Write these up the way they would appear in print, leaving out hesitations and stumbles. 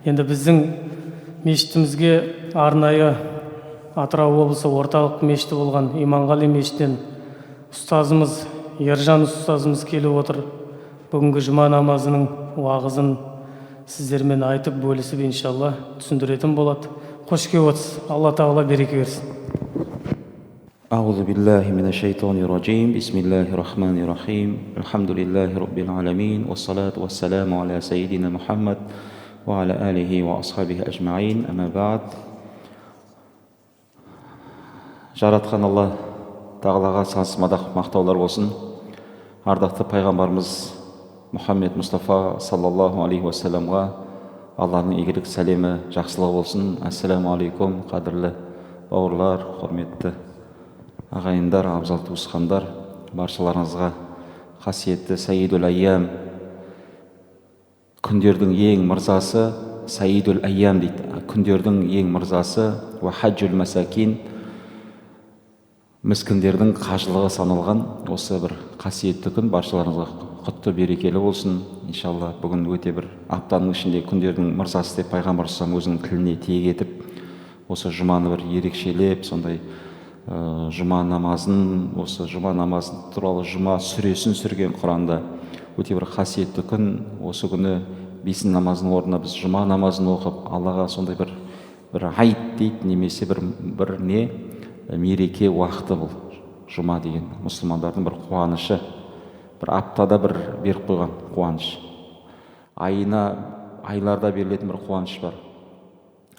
Енді біздің мешітімізге арнайы Атырау облысы орталық мешіті болған Иманғали мешітінен ұстазымыз Ержан ұстазымыз келіп отыр. Бүгінгі жұма намазының уағызын сіздермен айтып бөлісіп иншалла түсіндіретін болады. Қош келіп отырсыз. Алла тағала береке берсін. أعوذ بالله من الشيطان الرجيم بسم الله الرحمن الرحيم الحمد لله رب العالمين والصلاة والسلام على سيدنا محمد وعلى آله وأصحابه أجمعين أما بعد. Жаратқан Алла Тағалаға сансыз мадақ мақтаулар болсын. Ардақты пайғамбарымыз Мұхаммед Мұстафа саллаллаху алейхи уассаламға Алланың игілік сәлемі, жақсылығы болсын. Ассаламу алейкум, қадірлі бауырлар, құрметті ағайындар, абзал туысқандар, баршаларыңызға қасиетті Саидул Айям, күндердің ең мырзасы, Саидул Айям дейді. Күндердің ең мырзасы, ва хаджул масакин, міскіндердің қажылығы саналған осы бір қасиетті күн баршаларыңызға құтты берекелі болсын. Иншалла бүгін өте бір аптаның ішінде күндердің мырзасы деп пайғамбар өзінің тіліне тиек етіп, осы жұманы бір ерекшелеп, сондай жұма намазын, осы жұма намазы туралы жұма сүресін сүрген Құранда өте бір қасиетті күн. Осы күні бесін намазының орнына біз жұма намазын оқып, Аллаға сондай бір айт дейді, немесе бір мереке уақыты бұл жұма деген. Мұсылмандардың бір қуанышы, бір аптада бір беріп қойған қуаныш. Айларда берілетін бір қуаныш бар.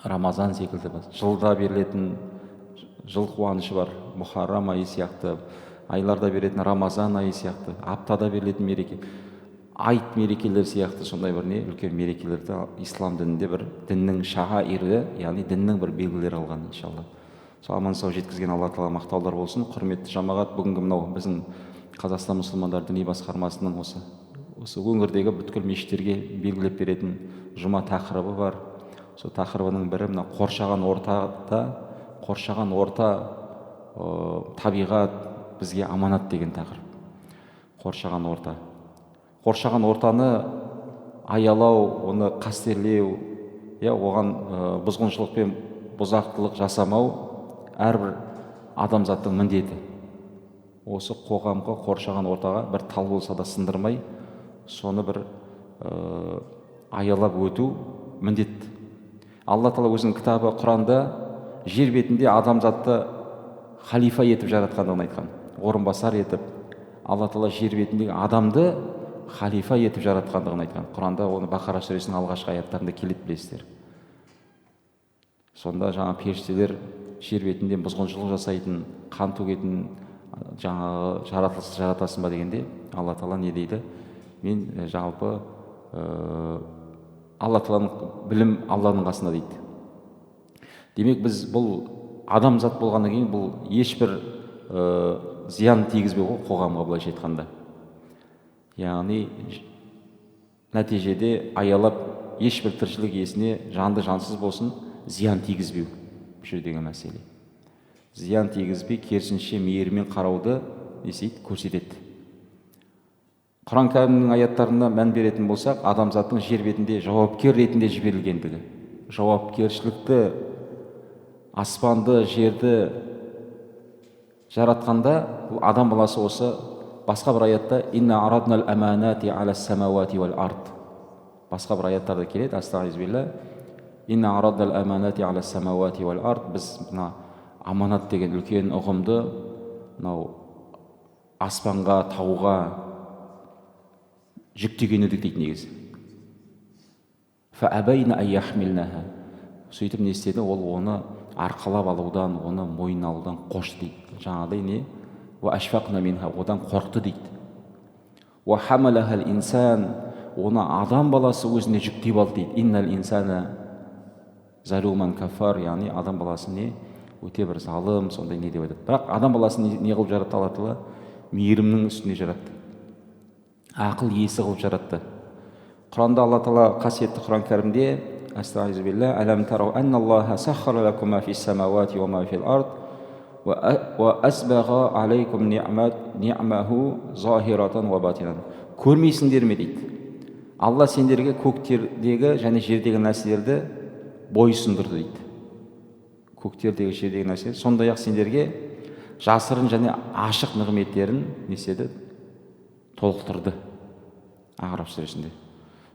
Рамазан секілді бар. Жылда берілетін жыл қуанышы бар. Мұхаррам айы сияқты, айларда беретін Рамазан айы сияқты, аптада берілетін мереке, айт мерекелер сияқты сондай бір үлкен мерекелерді ислам дінінде бір діннің шаирі, яғни діннің бір белгілері алған иншалла. Аман сау жеткізген Алла Тағала мақтаулар болсын. Құрметті жамағат, бүгінгі мынау біздің Қазақстан мұсылмандар діни басқармасының осы өңірдегі бүткіл мешіттерге белгілеп беретін жұма тақырыбы бар. Сол тақырыбының бірі мына қоршаған орта, табиғат бізге аманат деген тақырып. Қоршаған ортаны аялау, оны қастерлеу, оған бұзғыншылық пен бұзақылық жасамау әрбір адамзаттың міндеті. Осы қоғамға, қоршаған ортаға бір тал болса да сындырмай, соны бір аялап өту міндет. Алла Тағала өзінің кітабы Құранда жер бетінде адамзатты халифа етіп жаратқандығын айтқан. Орынбасар етіп, Алла Тағала жер бетіндегі адамды халифа етіп жаратқандығын айтқан. Құранда оны Бақара сүресінің алғашқы аяттарында келеді, білесіздер. Сонда жаңа періштелер жер бетінде бұзғыншылық жасайтын, қан төгетін жаңағы жаратасың ба дегенде, Алла Тағала не дейді? Мен жалпы Алла Тағаланың білім Алланың қасында дейді. Демек біз бұл адамзат болғаннан кейін бұл ешбір зиян тигізбей қоғамға, былайша айтқанда. Яғни нәтижеде аялап ешбір тіршілік иесіне жанды жансыз болсын зиян тигізбеу бұл жердегі мәселе. Зиян тигізбей, керісінше мейірмен қарауды көрсетеді. Құран кәрімнің аяттарына мән беретін болсақ, адамзаттың жер бетінде жауапкер ретінде жіберілгендігі, жауапкершілікті, аспанды, жерді жаратқанда бұл адам баласы осы басқа бір аятта инна араднал аманати аля самавати вал ард. Басқа бір аяттарда келеді, астағфирулла, инна араднал аманати аля самавати вал ард. Біз мына аманат деген үлкен ұғымды мынау аспанға, тауға жүктеген едік дейді негізі. Фаабайна ан яхмилнаха. Сөйтіп не істеді? Ол оны арқалап алудан, оны мойын алудан қошты дейді. Жаңағыдай не? Ва ашфақна минха, одан қорқты дейді. Ва хамалахал инсан, оны адам баласы өзіне жүктеп алды дейді. Иннал инсана залуман кафар, яғни адам баласы не? Өте бір залым, сондай не деп айтады. Бірақ адам баласын не қылып жаратты Алла Тағала? Мейірімнің үстіне жаратты. Ақыл иесі қылып жаратты. Құранда Алла Тағала қасиетті Құран кәрімде астағфирулла, алам тарау анналлаха саххара лакум ма фис самавати ва ма фил ард ва асбаға алейкум ниъмаху захиратан ва батинан. Көрмейсіңдер ме дейді? Алла сендерге көктердегі және жердегі нәрселерді бойсұндырды дейді. Көктердегі жердегі нәрсе, сондай ақ сендерге жасырын және ашық нығметтерін неседі толықтырды. Ағраф сүресінде.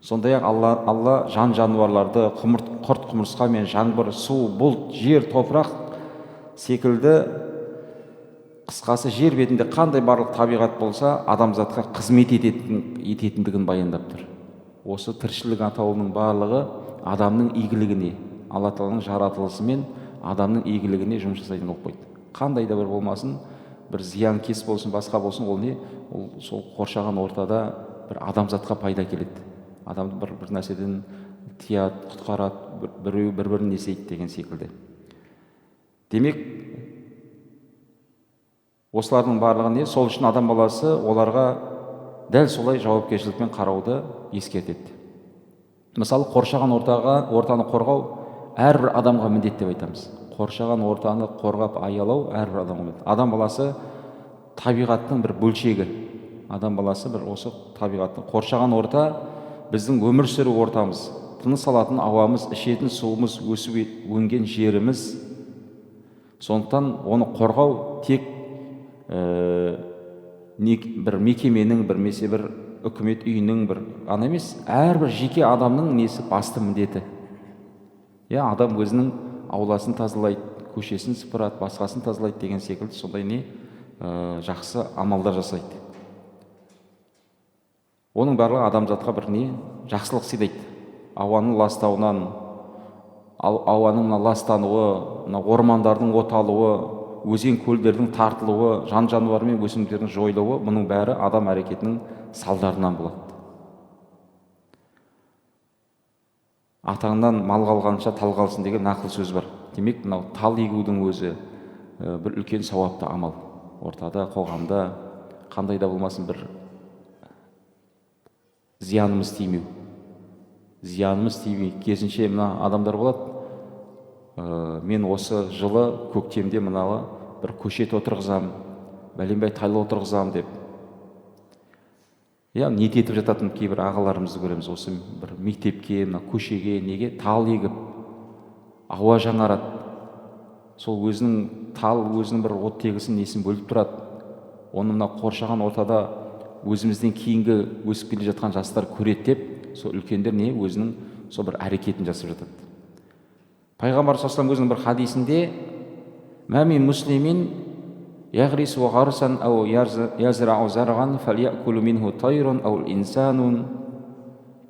Сондай ақ Алла жан жануарларды, құрт құмырсқа мен жаңбыр, су, бұлт, жер, топырақ секілді, қысқасы жер бетінде қандай барлық табиғат болса адамзатқа қызмет ететіндігін баяндап тұр. Осы тіршілік атаулының барлығы адамның игілігіне, Алла Тағаланың жаратылысы мен адамның игілігіне жұмыс жасайтын болып қойды. Қандай да бір болмасын, бір зиянкес болсын, басқа болсын, ол не? Ол сол қоршаған ортада бір адамзатқа пайда келеді. Адамды бір нәрседен тияды, құтқарады, бір-бірін несейді деген секілді. Демек, осылардың барлығы не? Сол үшін адам баласы оларға дәл солай жауапкершілікпен қарауды ескертеді. Мысалы, қоршаған ортаны қорғау әрбір адамға міндет деп айтамыз. Қоршаған ортаны қорғап аялау әрбір адамға міндет. Адам баласы табиғаттың бір бөлшегі. Адам баласы бір осы табиғаттың қоршаған орта біздің өмір сүру ортамыз, тыныс алатын ауамыз, ішетін суымыз, өсіп өнген жеріміз. Сондықтан оны қорғау тек бір мекеменің, бір үкімет үйінің бір ғана емес, әрбір жеке адамның несі басты міндеті. Адам өзінің ауласын тазалайды, көшесін сыпырады, басқасын тазалайды деген секілді сондай жақсы амалдар жасайды. Оның барлығы адамзатқа бір жақсылық сыйлайды. Ауаның ластауынан, ауаның ластануы, ормандардың оталуы, өзен көлдердің тартылуы, жан жануар мен өсімдіктердің жойылуы, бұның бәрі адам әрекетінің салдарынан болады. Атаңнан мал қалғанша тал қалсын деген нақыл сөз бар. Демек, мынау тал егудің өзі бір үлкен сауапты амал. Ортада, қоғамда қандай да болмасын бір зиянымыз тимеу. Зиянымыз тимей, керісінше мына адамдар болады. Мен осы жылы көктемде мыналы бір көшет отырғызам, бәленбай тал отырғызам деп. Ниет етіп жататын кейбір ағаларымызды көреміз. Осы бір мектепке, көшеге, неге тал егіп, ауа жаңарады. Сол өзінің бір оттегісін несін бөліп тұрады. Оны қоршаған ортада өзімізден кейінгі өсіп келе жатқан жастар көреді деп, сол үлкендер өзінің сол бір әрекетін жасап жатады. Пайғамбар саллаллаху алейхи өзінің бір хадисінде «Ма мин муслимин яғрису ғарсан ау язрау зарған фәлияқулу минху тайрун ау инсанун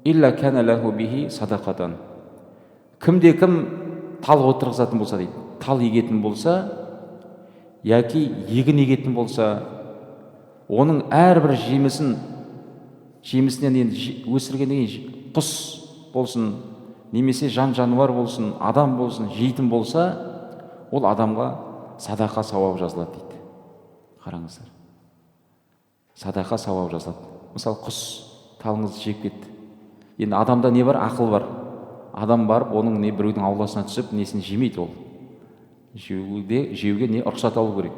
илля кәна лаху бихи садақатан». Кімде-кім тал отырғызатын болса дейді, тал егетін болса, яки егін егетін болса, оның әрбір жемісінен өсіргеннен құс болсын, немесе жан жануар болсын, адам болсын, жейтін болса, ол адамға садақа сауап жазылады дейді. Қараңыздар. Садақа сауап жазылады. Мысалы, құс талыңызды жеп кетті. Енді адамда не бар? Ақыл бар. Адам барып, оның біреудің ауласына түсіп, несін жемейді ол. Жеуге рұқсат алу керек.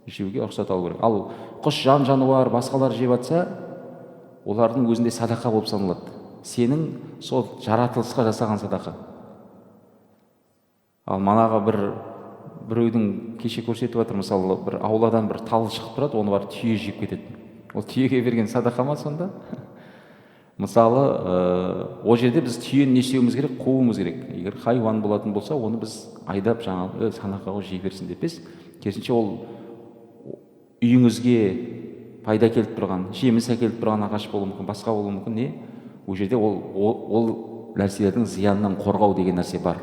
Жеуге рұқсат алу керек. Ал құс, жан жануар, басқалар жеп жатса, олардың өзінде садақа болып саналады. Сенің сол жаратылысқа жасаған садақа. Ал манағы біреудің кеше көрсетіп жатыр, мысалы, бір ауладан бір тал шығып тұрады, оны бар түйе жеп кетеді. Ол түйеге берген садақа ма сонда? Мысалы, ол жерде біз түйені не істеуіміз керек? Қууымыз керек. Егер хайуан болатын болса, оны біз айдап жаңағы садақаға жей берсін деп емес. Керісінше ол үйіңізге пайда келіп тұрған, жеміс әкеліп тұрған ағаш болуы мүмкін, басқа болуы мүмкін. Ол жерде ол нәрселердің зиянынан қорғау деген нәрсе бар.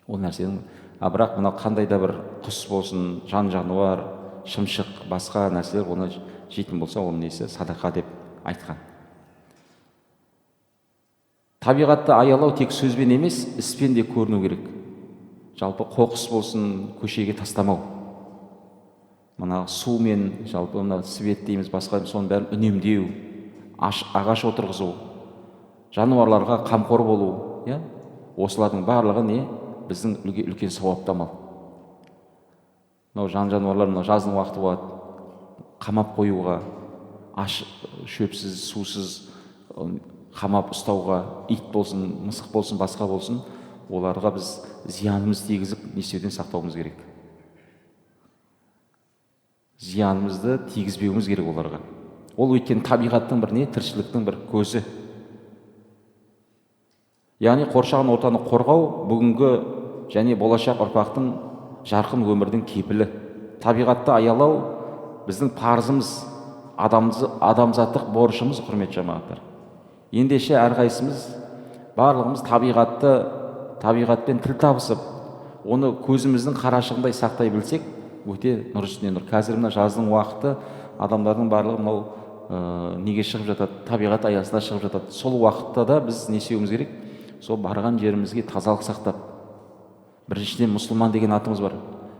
Ол нәрсенің, бірақ мына қандай да бір құс болсын, жан жануар, шымшық, басқа нәрселер оны жейтін болса, оның несі садақа деп айтқан. Табиғатты аялау тек сөзбен емес, іспен де көріну керек. Жалпы қоқыс болсын, көшеге тастамау. Мына су мен жалпы мына свет дейміз, басқа соның бәрін үнемдеу, ағаш отырғызу, жануарларға қамқор болу, осылардың барлығы біздің үлкен сауапты амал. Жан жануарлар жаздың уақыты болады, қамап қоюға, шөпсіз, сусыз қамап ұстауға, ит болсын, мысық болсын, басқа болсын, оларға біз зиянымыз тигізіп не істеуден сақтауымыз керек. Зиянымызды тигізбеуіміз керек оларға. Ол өйткені табиғаттың бір не, тіршіліктің бір көзі. Яғни қоршаған ортаны қорғау бүгінгі және болашақ ұрпақтың жарқын өмірдің кепілі. Табиғатты аялау біздің парызымыз, адамзаттық борышымыз, құрметті жамағаттар. Ендеше әрқайсымыз барлығымыз табиғатпен тіл табысып, оны көзіміздің қарашығындай сақтай білсек, өте нұр үстіне нұр. Қазір мына жаздың уақыты адамдардың барлығы мынау неге шығып жатады, табиғат аясында шығып жатады. Сол уақытта да біз не істеуіміз керек? Сол барған жерімізге тазалық сақтап, біріншіден мұсылман деген атымыз бар.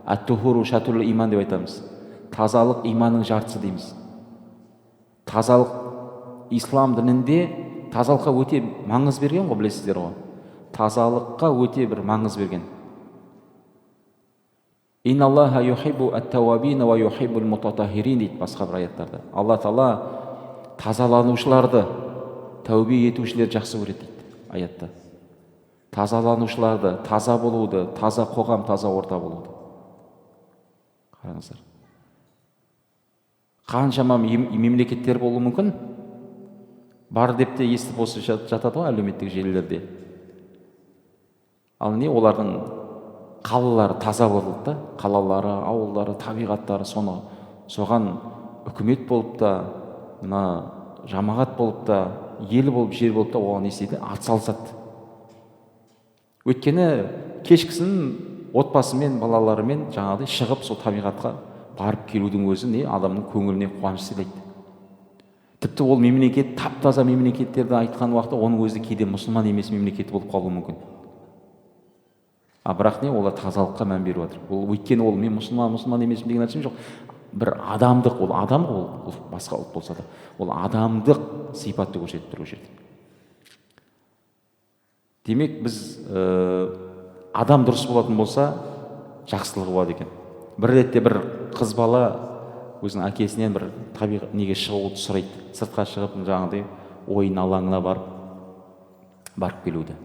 Ат-тухуру шатрул иман деп айтамыз. Тазалық иманның жартысы дейміз. Тазалық ислам дінінде тазалыққа өте маңыз берген ғой, білесіздер ғой. Тазалыққа өте бір маңыз берген. Инналлаха юхиббу ат-тауабина ва юхиббул мутатахирин дейді басқа бір аяттарда. Алла Тағала тазаланушыларды, тәубе етушілерді жақсы көреді дейді аятта. Тазаланушыларды, таза болуды, таза қоғам, таза орта болуды. Қараңыздар. Қаншама мемлекеттер болуы мүмкін? Бар деп те естіп осы жатады ғой әлеуметтік желілерде. Ал не, олардың қалалары таза болды да, қалалары, ауылдары, табиғаттары, соған үкімет болып та, мына жамағат болып та, ел болып, жер болып та оған не істейді? Атсалысады. Өйткені кешкісін отбасымен, балаларымен жаңағыдай шығып сол табиғатқа барып келудің өзі не, адамның көңіліне қуаныш сыйлайды. Тіпті ол мемлекет, тап-таза мемлекеттерді айтқан уақытта оның өзі кейде мұсылман емес мемлекеті болып қалуы мүмкін. Бірақ не, олар тазалыққа мән беріп жатыр. Ол өйткені ол мен мұсылман емеспін деген нәрсе жоқ. Бір адамдық, ол адам, ол басқа ұлт болса да, ол адамдық сипатты көрсетіп тұр ол жерде. Демек біз адам дұрыс болатын болса, жақсылығы болады екен. Бір ретте бір қыз бала өзінің әкесінен бір табиғат неге шығуды сұрайды. Сыртқа шығып жаңағыдай ойын алаңына барып келуді.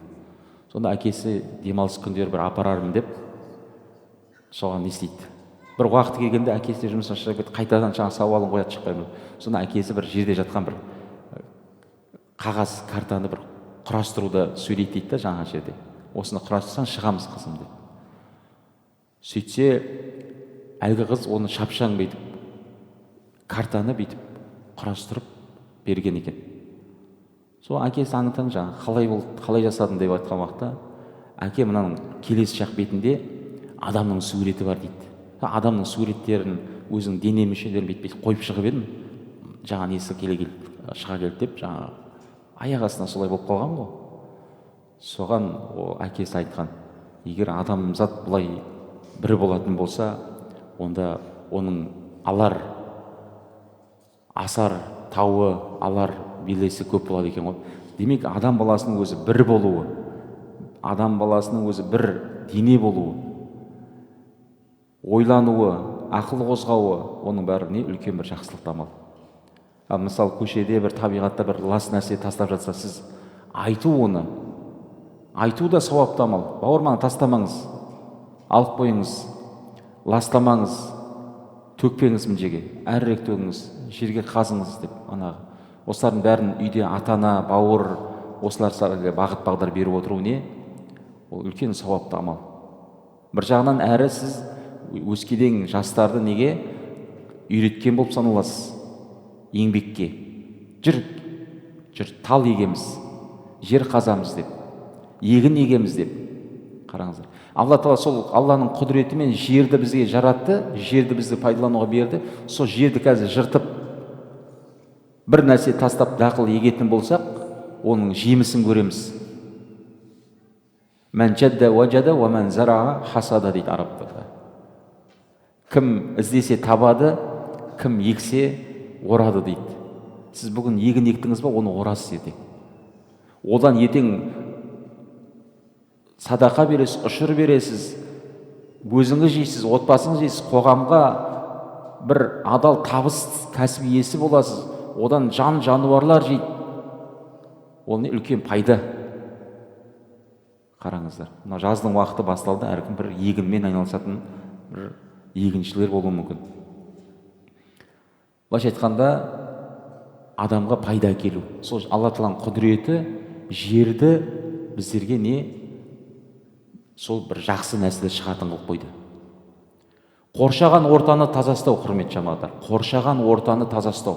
Сонда әкесі демалыс күндері бір апарармын деп соған не істейді. Бір уақыт келгенде әкесі жұмыстан шығып кетіп, қайтадан жаңа сауалын қояды шықпай. Сонда әкесі бір жерде жатқан бір қағаз картаны бір құрастыруды сөйлейді дейді, жаңа жерде. Осыны құрастырсаң шығамыз қызым деп. Сөйтсе, әлгі қыз оны шапшаң бүйтіп, картаны бүйтіп құрастырып берген екен. Сол әкесі аңытаң жаңа қалай жасадың деп айтқан уақытта, әке мынаның келесі жақ бетінде адамның суреті бар дейді. Адамның суреттерін өзінің дене мүшелерін бүйтіп қойып шығып едім, жаңа несі шыға келді деп, жаңа аяқ астынан солай болып қалған ғой. Соған әкесі айтқан, егер адамзат бұлай бір болатын болса, онда оның алар асар тауы, алар белесі көп болады екен ғой. Демек адам баласының өзі бір болуы, адам баласының өзі бір дене болуы, ойлануы, ақыл қозғауы, оның бәрі не, үлкен бір жақсылық амал. Ал мысалы көшеде бір табиғатта бір лас нәрсе тастап жатса, сіз айту да сауапты амал. Бауырманы тастамаңыз, алып қойыңыз, ластамаңыз, төкпеңіз мына әрірек төгіңіз, жерге қазыңыз деп, осылардың бәрін үйде ата-ана, бауыр, осылар бағыт бағдар беріп отыру не? Ол үлкен сауапты амал. Бір жағынан әрі сіз өскелең жастарды неге үйреткен болып саналасыз? Еңбекке. Жүр, тал егеміз, жер қазамыз деп, егін егеміз деп. Қараңыздар. Алла Тағала сол Алланың құдіретімен жерді бізге жаратты, жерді бізді пайдалануға берді. Сол жерді қазір жыртып, бір нәрсе тастап дақыл егетін болсақ, оның жемісін көреміз. Мән жадда уаджада ва мән зараға хасада дейді арабтарда. Кім іздесе табады, кім ексе орады дейді. Сіз бүгін егін ектіңіз ба, оны орасыз ертең. Одан ертең садақа бересіз, ұшыр бересіз, өзіңіз жейсіз, отбасыңыз жейсіз, қоғамға бір адал табыс кәсіп иесі боласыз. Одан жануарлар жейді. ол не үлкен пайда. Қараңыздар, мына жаздың уақыты басталды, әркім бір егінмен айналысатын бір егіншілер болуы мүмкін. Былайша айтқанда, адамға пайда әкелу. Сол Алла Тағаланың құдіреті жерді біздерге не? Сол бір жақсы нәрселер шығатын қылып қойды. Қоршаған ортаны таза ұстау, құрметті жамағаттар. Қоршаған ортаны таза ұстау.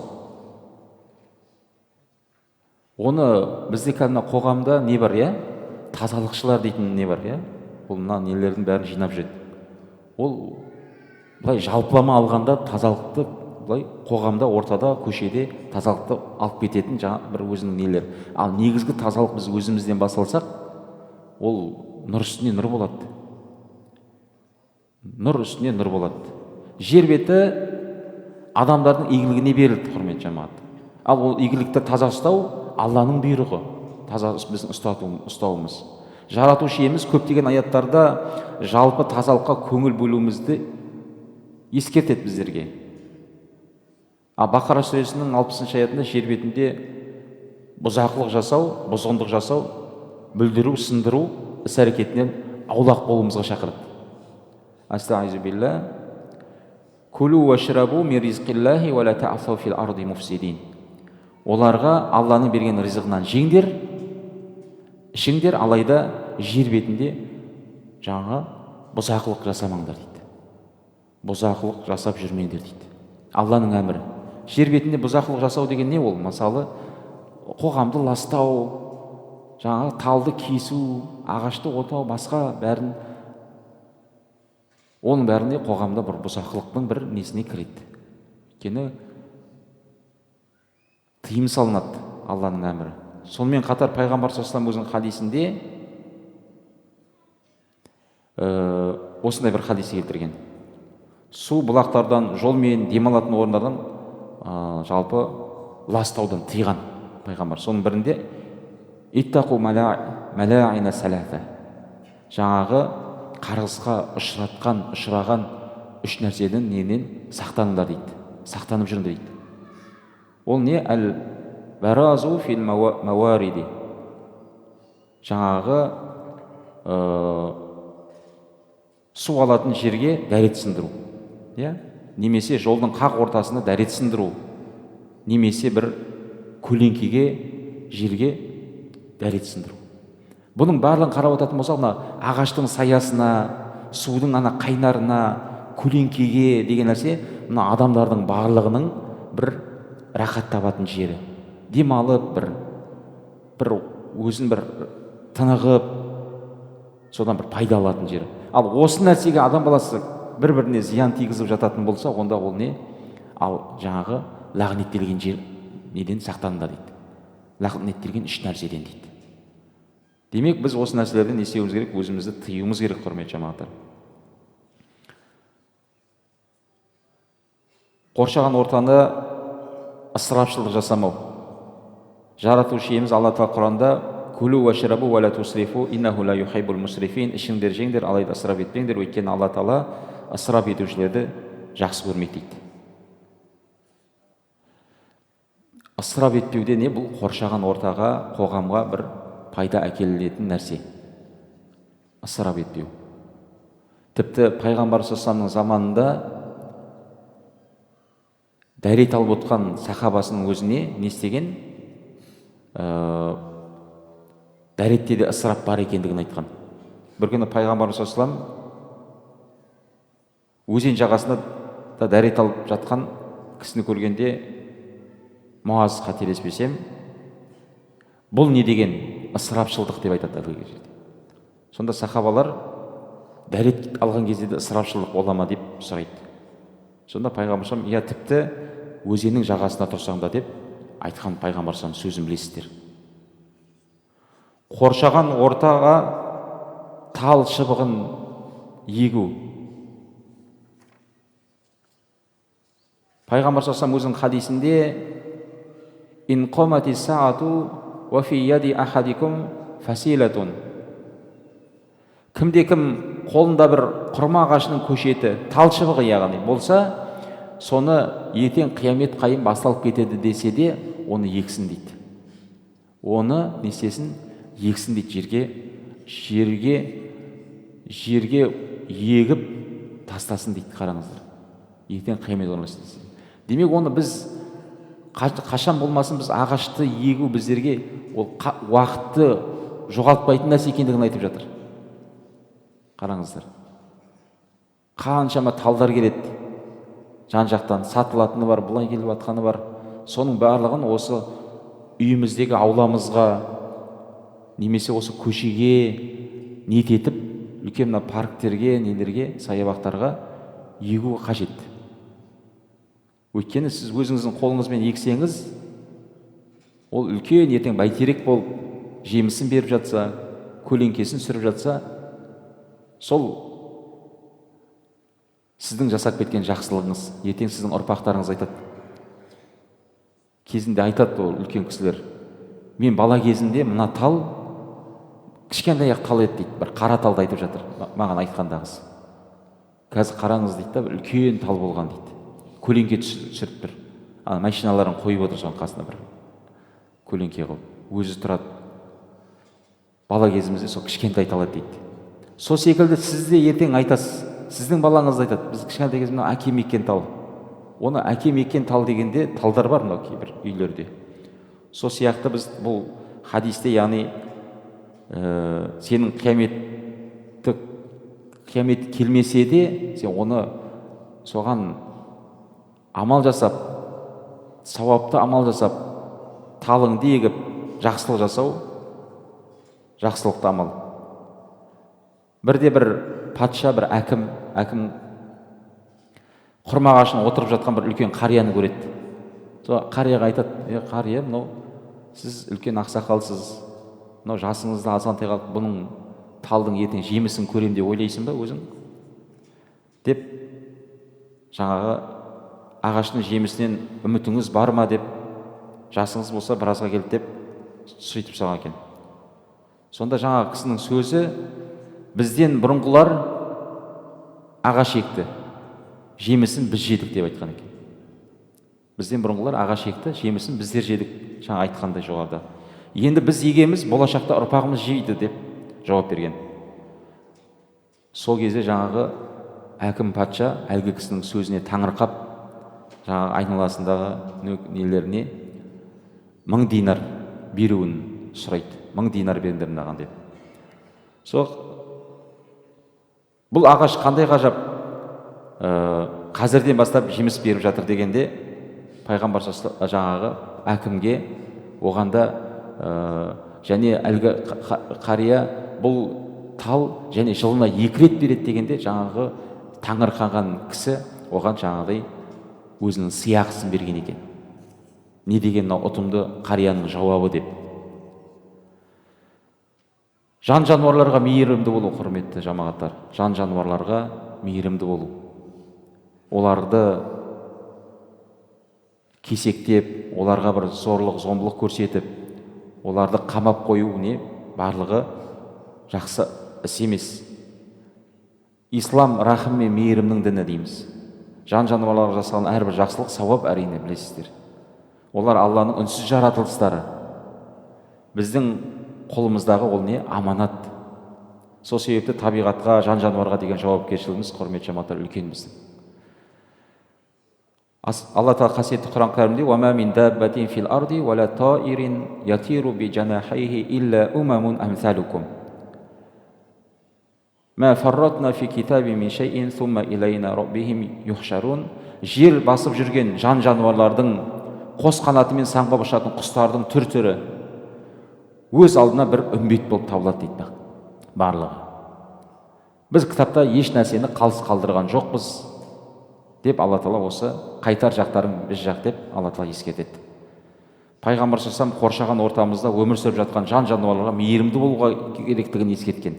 Оны бізде кәдімгі қоғамда не бар, иә? Тазалықшылар дейтін не бар, иә? Бұл мына нелердің бәрін жинап жүреді. Ол былай жалпылама алғанда тазалықты былай қоғамда, ортада, көшеде тазалықты алып кететін жаңа бір өзінің нелер. Ал негізгі тазалық біз өзімізден басталсақ, ол нұр үстіне нұр болады. Нұр үстіне нұр болады. Жер беті адамдардың игілігіне берілді, құрметті жамағат. Ал ол игілікті таза ұстау Алланың бұйрығы, таза біздің ұстауымыз. Жаратушы иеміз көптеген аяттарда жалпы тазалыққа көңіл бөлуімізді ескертеді біздерге. Бақара сүресінің 60 аятында жер бетінде бұзақылық жасау, бұзғындық жасау, бүлдіру, сындыру іс-әрекетінен аулақ болуымызға шақырады. Астағизу билла. Кулу ва шрабу мин ризқиллахи ва ла та'асау фил арди муфсидин. Оларға Алланың берген ризығынан жеңдер, ішіңдер, алайда жер бетінде жаңа бұзақылық жасамаңдар дейді. Бұзақылық жасап жүрмеңдер дейді. Алланың әмірі. Жер бетінде бұзақылық жасау деген не ол? Мысалы, қоғамды ластау, жаңа талды кесу, ағашты отау, басқа бәрін, оның бәріне қоғамда бір бұзақылықтың бір несіне кіреді. Өйткені тыйым салынады Алланың әмірі. Сонымен қатар пайғамбар саллаллаху алейхи өзінің хадисінде осындай бір хадис келтірген. Су бұлақтардан, жол мен демалатын орындардан жалпы ластаудан тыйған пайғамбар. Соның бірінде иттақу малаина салата. Жаңағы қарғысқа ұшыраған үш нәрседен ненен сақтаныңдар дейді. Сақтанып жүріңдер дейді. Ол не? Әл-баразу фил мауариди. Жаңағы су алатын жерге дәрет сындыру. Немесе жолдың қақ ортасында дәрет сындыру. Немесе бір көлеңкеге жерге дәрет сындыру. Бұның барлығын қарап отыратын болсақ, ағаштың саясына, судың ана қайнарына, көлеңкеге деген нәрсе, мына адамдардың барлығының бір рахат табатын жері. Демалып, бір өзін бір тынығып, содан бір пайда алатын жері. Ал осы нәрсеге адам баласы бір-біріне зиян тигізіп жататын болса, онда ол не? Ал жаңағы лағнеттелген жер неден сақтаныңдар дейді. Лағнеттелген үш нәрседен дейді. Демек, біз осы нәрселерден не істеуіміз керек? Өзімізді тыюымыз керек, құрметті жамағаттар. Қоршаған ортаны ысырапшылдық жасамау. Жаратушы иеміз Алла Тағала Құранда «Кулу ва шрабу ва ла тусрифу иннаху ла юхиббул мусрифин». Ішіңдер, жеңдер, алайда ысырап етпеңдер, өйткені Алла Тағала ысырап етушілерді жақсы көрмейді дейді. Ысырап етпеуде не? Бұл қоршаған ортаға, қоғамға бір пайда әкелетін нәрсе. Ысырап етпеу. Тіпті пайғамбар саллаллаху алейхи заманында дәрет алып отқан сахабасының өзіне не істеген? Дәретте де ысырап бар екендігін айтқан. Бір күні пайғамбар саллаллаху алейхи өзен жағасында да дәрет алып жатқан кісіні көргенде, Муаз қателеспесем, бұл не деген? Ысырапшылдық деп айтады әлгі жерде. Сонда сахабалар дәрет алған кезде де ысырапшылдық бола ма деп сұрайды. Сонда пайғамбар саллаллаху алейхи тіпті өзеннің жағасында тұрсаңда деп айтқан пайғамбар саллаллаху алейхи сөзін білесіздер. Қоршаған ортаға тал шыбығын егу. Пайғамбар саллаллаху алейхи өзінің хадисінде «Ин қомати саату ва фи яди ахадикум фасилатун». Кімде-кім қолында бір құрма ағашының көшеті, тал шыбығы яғни болса, соны ертең қиямет қайым басталып кетеді десе де, оны ексін дейді. оны не істесін, ексін дейді, жерге егіп тастасын дейді. Қараңыздар, ертең қиямет орналассын. Демек оны біз қашан болмасын біз ағашты егу біздерге ол уақытты жоғалтпайтын нәрсе екендігін айтып жатыр. Қараңыздар, қаншама талдар келеді, жан жақтан сатылатыны бар, бұлай келіп жатқаны бар. Соның барлығын осы үйіміздегі ауламызға немесе осы көшеге ниет етіп, үлкен мына парктерге, нелерге, саябақтарға егу қажет. Өйткені сіз өзіңіздің қолыңызбен ексеңіз, ол үлкен ертең бәйтерек болып жемісін беріп жатса, көлеңкесін сүріп жатса, сол сіздің жасап кеткен жақсылығыңыз ертең сіздің ұрпақтарыңыз айтады. Кезінде айтады ол үлкен кісілер, мен бала кезімде мына тал кішкентай ақ тал еді дейді, бір қара талды айтып жатыр маған айтқандағыз. Қазір қараңыз дейді да, бір үлкен тал болған дейді, көлеңке түсіріп бір машиналарын қойып отыр соның қасына, бір көлеңке қылып, өзі тұрады. Бала кезімізде сол кішкентай тал еді дейді. Сол секілді сіз де ертең айтасыз, сіздің балаңыз айтады, біз кішкентай кезімде әкем еккен тал. Оны әкем еккен тал дегенде талдар бар мынау кейбір үйлерде. Сол сияқты біз бұл хадисте, яғни сенің қиямет келмесе де, сен оны соған амал жасап, сауапты амал жасап, талыңды егіп, жақсылық жасау, жақсылықты амал. Бірде бір патша, бір әкім құрма ағашына отырып жатқан бір үлкен қарияны көреді. Сол қарияға айтады, қария, мынау сіз үлкен ақсақалсыз, мынау жасыңызда азғантай қалып, бұның талдың ертең жемісін көрем деп ойлайсың ба өзің? Деп жаңағы ағаштың жемісінен үмітіңіз бар ма деп, жасыңыз болса біразға келді деп сөйтіп салған екен. Сонда жаңағы кісінің сөзі, бізден бұрынғылар ағаш екті, жемісін біз жедік деп айтқан екен. Бізден бұрынғылар ағаш екті, жемісін біздер жедік, жаңа айтқандай жоғарыда. Енді біз егеміз, болашақта ұрпағымыз жейді деп жауап берген. Сол кезде жаңағы әкім патша әлгі кісінің сөзіне таңырқап, жаңағы айналасындағы нелеріне 1000 динар беруін сұрайды. 1000 динар беріңдер мынаған деп. Сол бұл ағаш қандай ғажап, қазірден бастап жеміс беріп жатыр дегенде, пайғамбар жаңағы әкімге, оғанда және әлгі қария бұл тал және жылына 2 рет береді дегенде, жаңағы таңырқаған кісі оған жаңағыдай өзінің сыйақысын берген екен. Не деген мынау ұтымды қарияның жауабы деп. Жан жануарларға мейірімді болу, құрметті жамағаттар. Жан жануарларға мейірімді болу. Оларды кесектеп, оларға бір зорлық, зомбылық көрсетіп, оларды қамап қою не барлығы жақсы іс емес. Ислам рахым мен мейірімнің діні дейміз. Жан жануарларға жасалған әрбір жақсылық сауап, әрине білесіздер. Олар Алланың үнсіз жаратылыстары. Біздің қолымыздағы ол не? Аманат. Сол себепті табиғатқа, жан жануарға деген жауапкершілігіміз, құрметті жамағаттар, үлкен біздің. Алла Тағала қасиетті Құран кәрімде: "Ва ма мин даббатин фил арди ва ла таирин ятиру би жанахайхи илля умамун амсалукум. Ма фарратна фи китаби мин шайин сумма илайна раббихим юхшарун." Жер басып жүрген жан жануарлардың, қос қанатымен самғап ұшатын құстардың түр-түрі өз алдына бір үмбет болып табылады дейді барлығы. Біз кітапта еш нәрсені қалыс қалдырған жоқпыз деп Алла Тағала осы қайтар жақтарын біз жақ деп Алла Тағала ескертеді. Пайғамбар саллаллаху қоршаған ортамызда өмір сүріп жатқан жан жануарларға мейірімді болуға керектігін ескерткен.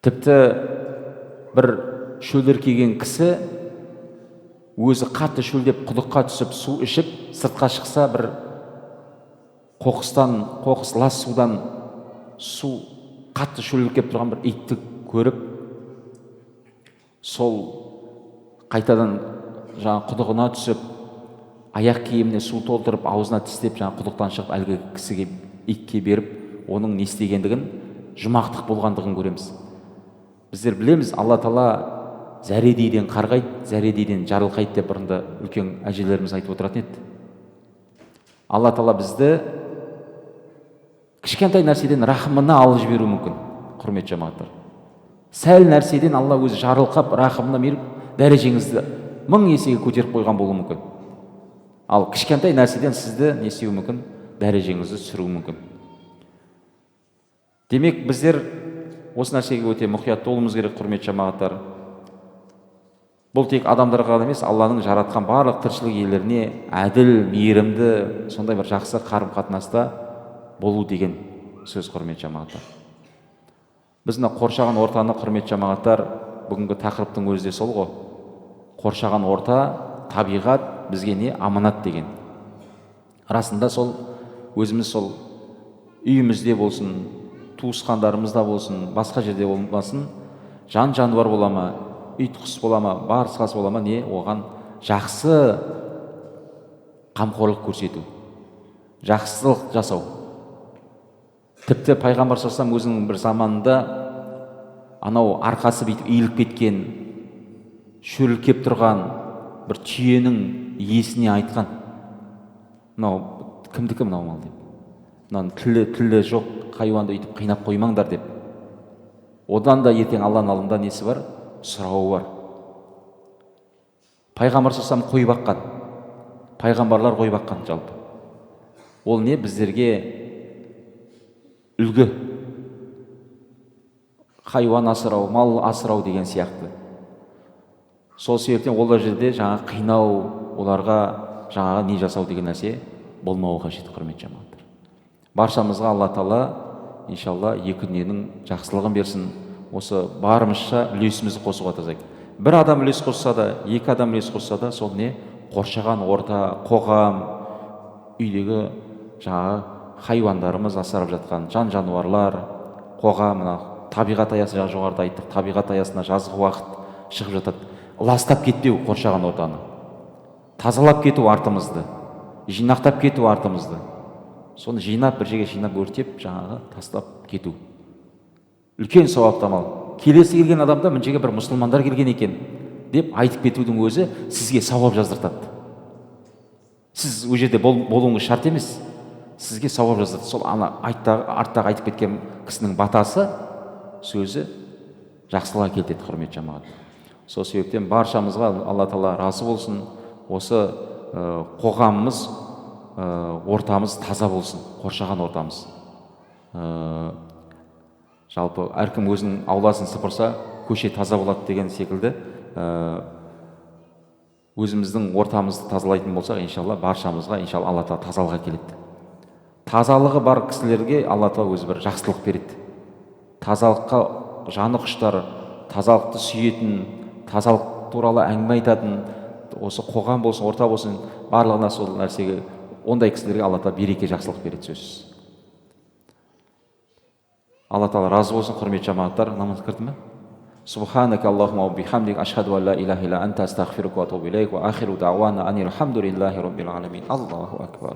Тіпті бір шөлдер келген кісі өзі қатты шөлдеп құдыққа түсіп су ішіп, сыртқа шықса бір қоқыс лас судан су қатты шөлдеп келіп тұрған бір итті көріп, сол қайтадан жаңа құдығына түсіп, аяқ киіміне су толтырып аузына тістеп жаңа құдықтан шығып әлгі кісіге, итке беріп, оның не істегендігін, жұмақтық болғандығын көреміз. Біздер білеміз, алла тағала зәредейден қарғайды, зәредейден жарылқайды деп бұрында үлкен әжелеріміз айтып отыратын еді. алла тағала бізді кішкентай нәрседен рахымына алып жіберуі мүмкін, құрметті жамағаттар. Сәл нәрседен алла өзі жарылқап, рахымына беріп, дәрежеңізді 1000 есеге көтеріп қойған болуы мүмкін. Ал кішкентай нәрседен сізді не істеуі мүмкін? Дәрежеңізді түсіруі мүмкін. Демек, біздер осы нәрсеге өте мұқият болуымыз керек, құрметті жамағаттар. Бұл тек адамдарға ғана емес, Алланың жаратқан барлық тіршілік иелеріне әділ, мейірімді, сондай бір жақсы қарым-қатынаста болу деген сөз, құрметті жамағаттар. Біз мына қоршаған ортаны, құрметті жамағаттар, бүгінгі тақырыптың өзі де сол ғой. Қоршаған орта, табиғат бізге не? Аманат деген. Расында сол өзіміз сол үйімізде болсын, туысқандарымызда болсын, басқа жерде болмасын, жан жануар бола ма, ит құс бола ма, барсқасы бола ма, не? Оған жақсы қамқорлық көрсету, жақсылық жасау. Тіпті пайғамбар саллаллаху өзінің бір заманында анау арқасы бүйтіп иіліп кеткен, шөліп кеп тұрған бір түйенің иесіне айтқан: "Мынау кімдікі мынау мал?" деп. "Мынаның тілі жоқ хайуанды өйтіп қинап қоймаңдар" деп. Одан да ертең Алланың алдында несі бар? Сұрауы бар. Пайғамбар саллаллаху қой баққан. Пайғамбарлар қой баққан жалпы. Ол не? Біздерге үлгі. Хайуан асырау, мал асырау деген сияқты. Сол себептен олар жерде жаңа қинау, оларға жаңағы не жасау деген нәрсе болмауы қажет, құрметті жамағаттар. Баршамызға Алла тағала иншалла екі дүниенің жақсылығын берсін. Осы барымызша үлесімізді қосуға тазайық. Бір адам үлес қосса да, екі адам үлес қосса да, сол не? Қоршаған орта, қоғам, үйдегі жаңағы хайуандарымыз асырап жатқан жан жануарлар, қоғам, табиғат аясында жоғарыда айттық, табиғат аясына жазғы уақыт шығып жатады. Ластап кетпеу қоршаған ортаны, тазалап кету артымызды, жинақтап кету артымызды. Соны жинап, бір жерге жинап өртеп, жаңағы тастап кету. Үлкен сауапты амал. Келесі келген адамда мына жерге бір мұсылмандар келген екен деп айтып кетудің өзі сізге сауап жаздыртады. Сіз ол жерде болуыңыз шарт емес. Сізге сауап жаздыртады. Сол арттағы айтып кеткен кісінің батасы, сөзі жақсылыққа келтіреді, құрметті жамағат. Сол себептен баршамызға Алла тағала разы болсын. Осы қоғамымыз, ортамыз таза болсын, қоршаған ортамыз. Жалпы әркім өзінің ауласын сыпырса, көше таза болады деген секілді, өзіміздің ортамызды тазалайтын болсақ, иншалла баршамызға иншалла Алла тағала тазалыққа келеді. Тазалығы бар кісілерге Алла тағала өзі бір жақсылық береді. Тазалыққа жаны құштар, тазалықты сүйетін, тазалық туралы әңгіме айтатын, осы қоғам болсын, орта болсын, барлығына сол нәрсеге, ондай кісілерге Алла тағала береке, жақсылық береді, сөзсіз. Алла тағала разы болсын, құрметті жамағаттар. Намаз кірді ме? Субханака Аллахумма ва бихамдик, ашхаду ан ла илаха илля анта, астағфирука ва атубу илейк, ва ахиру дa'wana анил хамдулиллахи раббил аламин. Аллаху акбар.